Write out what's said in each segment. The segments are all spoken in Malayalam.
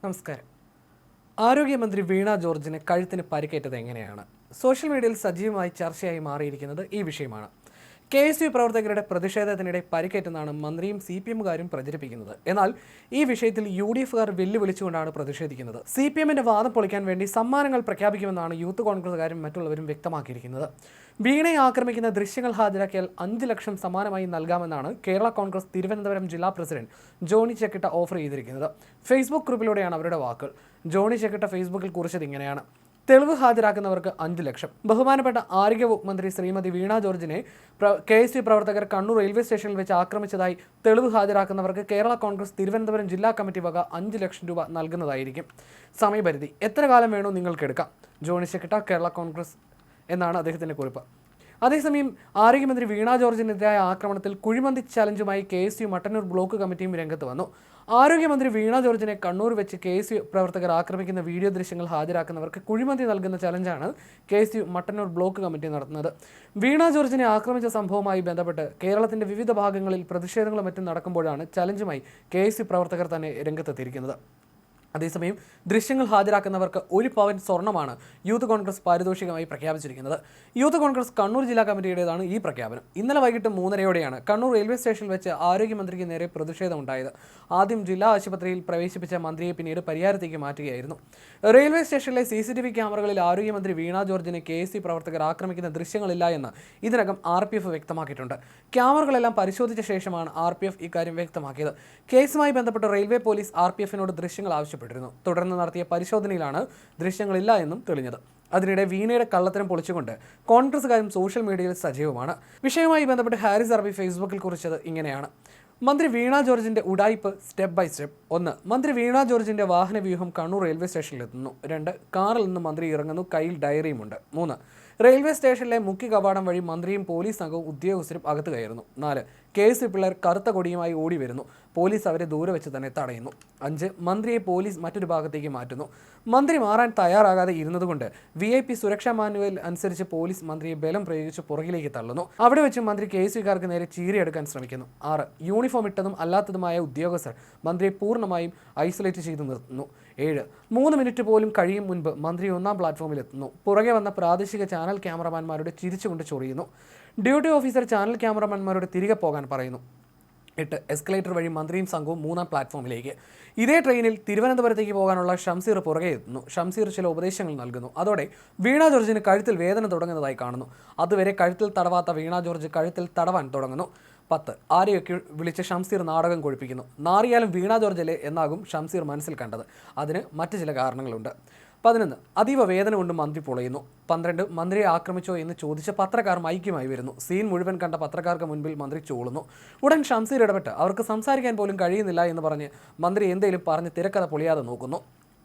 നമസ്കാരം. ആരോഗ്യമന്ത്രി വീണ ജോർജിന് കഴുത്തിന് പരിക്കേറ്റത് എങ്ങനെയാണ്? സോഷ്യൽ മീഡിയയിൽ സജീവമായി ചർച്ചയായി മാറിയിരിക്കുന്നത് ഈ വിഷയമാണ്. KSU പ്രവർത്തകരുടെ പ്രതിഷേധത്തിനിടെ പരിക്കേറ്റെന്നാണ് മന്ത്രിയും CPM-കാരും പ്രചരിപ്പിക്കുന്നത്. എന്നാൽ ഈ വിഷയത്തിൽ UDF-കാർ വെല്ലുവിളിച്ചുകൊണ്ടാണ് പ്രതിഷേധിക്കുന്നത്. CPM-ന്റെ വാദം പൊളിക്കാൻ വേണ്ടി സമ്മാനങ്ങൾ പ്രഖ്യാപിക്കുമെന്നാണ് യൂത്ത് കോൺഗ്രസുകാരും മറ്റുള്ളവരും വ്യക്തമാക്കിയിരിക്കുന്നത്. വീണയെ ആക്രമിക്കുന്ന ദൃശ്യങ്ങൾ ഹാജരാക്കിയാൽ 5 ലക്ഷം സമ്മാനമായി നൽകാമെന്നാണ് കേരള കോൺഗ്രസ് തിരുവനന്തപുരം ജില്ലാ പ്രസിഡന്റ് ജോണി ചെക്കിട്ട ഓഫർ ചെയ്തിരിക്കുന്നത്. ഫേസ്ബുക്ക് കുറിപ്പിലൂടെയാണ് അവരുടെ വാക്കുകൾ. ജോണി ചെക്കിട്ട ഫേസ്ബുക്കിൽ കുറിച്ചത് ഇങ്ങനെയാണ്: തെളിവ് ഹാജരാക്കുന്നവർക്ക് 5 ലക്ഷം. ബഹുമാനപ്പെട്ട ആരോഗ്യവകുപ്പ് മന്ത്രി ശ്രീമതി വീണ ജോർജിനെ KSU പ്രവർത്തകർ കണ്ണൂർ റെയിൽവേ സ്റ്റേഷനിൽ വെച്ച് ആക്രമിച്ചതായി തെളിവ് ഹാജരാക്കുന്നവർക്ക് കേരള കോൺഗ്രസ് തിരുവനന്തപുരം ജില്ലാ കമ്മിറ്റി വക 5 ലക്ഷം രൂപ നൽകുന്നതായിരിക്കും. സമയപരിധി എത്ര കാലം വേണോ നിങ്ങൾക്കെടുക്കാം. ജോണി ചെക്കിട്ട, കേരള കോൺഗ്രസ് എന്നാണ് അദ്ദേഹത്തിൻ്റെ കുറിപ്പ്. അതേസമയം ആരോഗ്യമന്ത്രി വീണ ജോർജിനെതിരായ ആക്രമണത്തിൽ കുഴിമന്തി ചലഞ്ചുമായി KSU മട്ടന്നൂർ ബ്ലോക്ക് കമ്മിറ്റിയും രംഗത്ത് വന്നു. ആരോഗ്യമന്ത്രി വീണ ജോർജിനെ കണ്ണൂർ വെച്ച് KSU പ്രവർത്തകർ ആക്രമിക്കുന്ന വീഡിയോ ദൃശ്യങ്ങൾ ഹാജരാക്കുന്നവർക്ക് കുഴിമന്തി നൽകുന്ന ചലഞ്ചാണ് KSU മട്ടന്നൂർ ബ്ലോക്ക് കമ്മിറ്റി നടത്തുന്നത്. വീണ ജോർജിനെ ആക്രമിച്ച സംഭവവുമായി ബന്ധപ്പെട്ട് കേരളത്തിന്റെ വിവിധ ഭാഗങ്ങളിൽ പ്രതിഷേധങ്ങളും മറ്റും നടക്കുമ്പോഴാണ് ചലഞ്ചുമായി KSU പ്രവർത്തകർ തന്നെ രംഗത്തെത്തിയിരിക്കുന്നത്. അതേസമയം ദൃശ്യങ്ങൾ ഹാജരാക്കുന്നവർക്ക് 1 പവൻ സ്വർണ്ണമാണ് യൂത്ത് കോൺഗ്രസ് പാരിതോഷികമായി പ്രഖ്യാപിച്ചിരിക്കുന്നത്. യൂത്ത് കോൺഗ്രസ് കണ്ണൂർ ജില്ലാ കമ്മിറ്റിയുടേതാണ് ഈ പ്രഖ്യാപനം. ഇന്നലെ വൈകിട്ട് 3:30-ഓടെയാണ് കണ്ണൂർ റെയിൽവേ സ്റ്റേഷനിൽ വെച്ച് ആരോഗ്യമന്ത്രിക്ക് നേരെ പ്രതിഷേധമുണ്ടായത്. ആദ്യം ജില്ലാ ആശുപത്രിയിൽ പ്രവേശിപ്പിച്ച മന്ത്രിയെ പിന്നീട് പരിയാരത്തേക്ക് മാറ്റുകയായിരുന്നു. റെയിൽവേ സ്റ്റേഷനിലെ CCTV ക്യാമറകളിൽ ആരോഗ്യമന്ത്രി വീണ ജോർജിനെ KSU പ്രവർത്തകർ ആക്രമിക്കുന്ന ദൃശ്യങ്ങളില്ല എന്ന് ഇതിനകം RPF വ്യക്തമാക്കിയിട്ടുണ്ട്. ക്യാമറകളെല്ലാം പരിശോധിച്ച ശേഷമാണ് RPF ഇക്കാര്യം വ്യക്തമാക്കിയത്. കേസുമായി ബന്ധപ്പെട്ട് റെയിൽവേ പോലീസ് RPF-നോട് ദൃശ്യങ്ങൾ ആവശ്യപ്പെട്ടു. തുടർന്ന് നടത്തിയ പരിശോധനയിലാണ് ദൃശ്യങ്ങളില്ല എന്നും തെളിഞ്ഞത്. അതിനിടെ വീണയുടെ കള്ളത്തരം പൊളിച്ചുകൊണ്ട് കോൺഗ്രസുകാരും സോഷ്യൽ മീഡിയയിൽ സജീവമാണ്. വിഷയവുമായി ബന്ധപ്പെട്ട് ഹാരിസ് അറബി ഫേസ്ബുക്കിൽ കുറിച്ചത് ഇങ്ങനെയാണ്: മന്ത്രി വീണ ജോർജിന്റെ ഉഡായിപ്പ് സ്റ്റെപ്പ് ബൈ സ്റ്റെപ്പ്. 1. മന്ത്രി വീണ ജോർജിന്റെ വാഹന വ്യൂഹം കണ്ണൂർ റെയിൽവേ സ്റ്റേഷനിലെത്തുന്നു. 2. കാറിൽ നിന്ന് മന്ത്രി ഇറങ്ങുന്നു, കയ്യിൽ ഡയറിയുമുണ്ട്. 3. റെയിൽവേ സ്റ്റേഷനിലെ മുഖ്യ കവാടം വഴി മന്ത്രിയും പോലീസ് സംഘവും ഉദ്യോഗസ്ഥരും അകത്ത് കയറുന്നു. 4. KSU പിള്ളേർ കറുത്ത കൊടിയുമായി ഓടി വരുന്നു. പോലീസ് അവരെ ദൂരെ വെച്ച് തന്നെ തടയുന്നു. 5. മന്ത്രിയെ പോലീസ് മറ്റൊരു ഭാഗത്തേക്ക് മാറ്റുന്നു. മന്ത്രി മാറാൻ തയ്യാറാകാതെ ഇരുന്നതുകൊണ്ട് VIP സുരക്ഷാ മാനുവൽ അനുസരിച്ച് പോലീസ് മന്ത്രിയെ ബലം പ്രയോഗിച്ച് പുറകിലേക്ക് തള്ളുന്നു. അവിടെ വെച്ച് മന്ത്രി KSU-കാർക്ക് നേരെ ചീറിയെടുക്കാൻ ശ്രമിക്കുന്നു. 6. യൂണിഫോം ഇട്ടതും അല്ലാത്തതുമായ ഉദ്യോഗസ്ഥർ മന്ത്രിയെ പൂർണ്ണമായും ഐസൊലേറ്റ് ചെയ്ത് നിർത്തുന്നു. 7. 3 മിനിറ്റ് പോലും കഴിയും മുൻപ് മന്ത്രി 1-ാം പ്ലാറ്റ്ഫോമിൽ എത്തുന്നു. പുറകെ വന്ന പ്രാദേശിക ചാനൽ ക്യാമറമാൻമാരോട് ചിരിച്ചുകൊണ്ട് ചൊറിയുന്നു. ഡ്യൂട്ടി ഓഫീസർ ചാനൽ ക്യാമറമാൻമാരോട് തിരികെ പോകാൻ പറയുന്നു. 8. എസ്കലേറ്റർ വഴി മന്ത്രിയും സംഘവും 3-ാം പ്ലാറ്റ്ഫോമിലേക്ക്. ഇതേ ട്രെയിനിൽ തിരുവനന്തപുരത്തേക്ക് പോകാനുള്ള ഷംസീർ പുറകെ എത്തുന്നു. ഷംസീർ ചില ഉപദേശങ്ങൾ നൽകുന്നു. അതോടെ വീണ ജോർജിന് കഴുത്തിൽ വേദന തുടങ്ങുന്നതായി കാണുന്നു. അതുവരെ കഴുത്തിൽ തടവാത്ത വീണ ജോർജ് കഴുത്തിൽ തടവാൻ തുടങ്ങുന്നു. 10. ആരെയൊക്കെ വിളിച്ച് ഷംസീർ നാടകം കൊഴിപ്പിക്കുന്നു. നാറിയാലും വീണ ജോർജല്ലേ എന്നാകും ഷംസീർ മനസ്സിൽ കണ്ടത്. അതിന് മറ്റു ചില കാരണങ്ങളുണ്ട്. 11. അതീവ വേദന കൊണ്ട് മന്ത്രി പൊളയുന്നു. 12. മന്ത്രിയെ ആക്രമിച്ചോ എന്ന് ചോദിച്ച് പത്രക്കാർ മൈക്കുമായി വരുന്നു. സീൻ മുഴുവൻ കണ്ട പത്രക്കാർക്ക് മുൻപിൽ മന്ത്രി ചോളുന്നു. ഉടൻ ഷംസീർ ഇടപെട്ട് അവർക്ക് സംസാരിക്കാൻ പോലും കഴിയുന്നില്ല എന്ന് പറഞ്ഞ് മന്ത്രി എന്തേലും പറഞ്ഞ് തിരക്കഥ പൊളിയാതെ നോക്കുന്നു.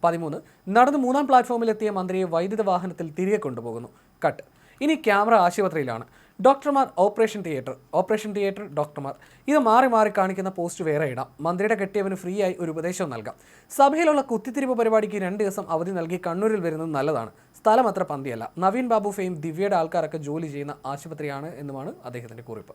13. നടന്ന് 3-ാം പ്ലാറ്റ്ഫോമിലെത്തിയ മന്ത്രിയെ വൈദ്യുത വാഹനത്തിൽ തിരികെ കൊണ്ടുപോകുന്നു. കട്ട്. ഇനി ക്യാമറ ആശുപത്രിയിലാണ്. ഡോക്ടർമാർ ഓപ്പറേഷൻ തിയേറ്റർ ഡോക്ടർമാർ. ഇത് മാറി മാറി കാണിക്കുന്ന പോസ്റ്റ് വേറെ ഇടാം. മന്ത്രിയുടെ കെട്ടിയവന് ഫ്രീ ആയി ഒരു ഉപദേശവും നൽകാം. സഭയിലുള്ള കുത്തിത്തിരിപ്പ് പരിപാടിക്ക് 2 ദിവസം അവധി നൽകി കണ്ണൂരിൽ വരുന്നത് നല്ലതാണ്. സ്ഥലം അത്ര പന്തിയല്ല. നവീൻ ബാബു ഫെയിം ദിവ്യയുടെ ആൾക്കാരൊക്കെ ജോലി ചെയ്യുന്ന ആശുപത്രിയാണ് എന്നുമാണ് അദ്ദേഹത്തിൻ്റെ കുറിപ്പ്.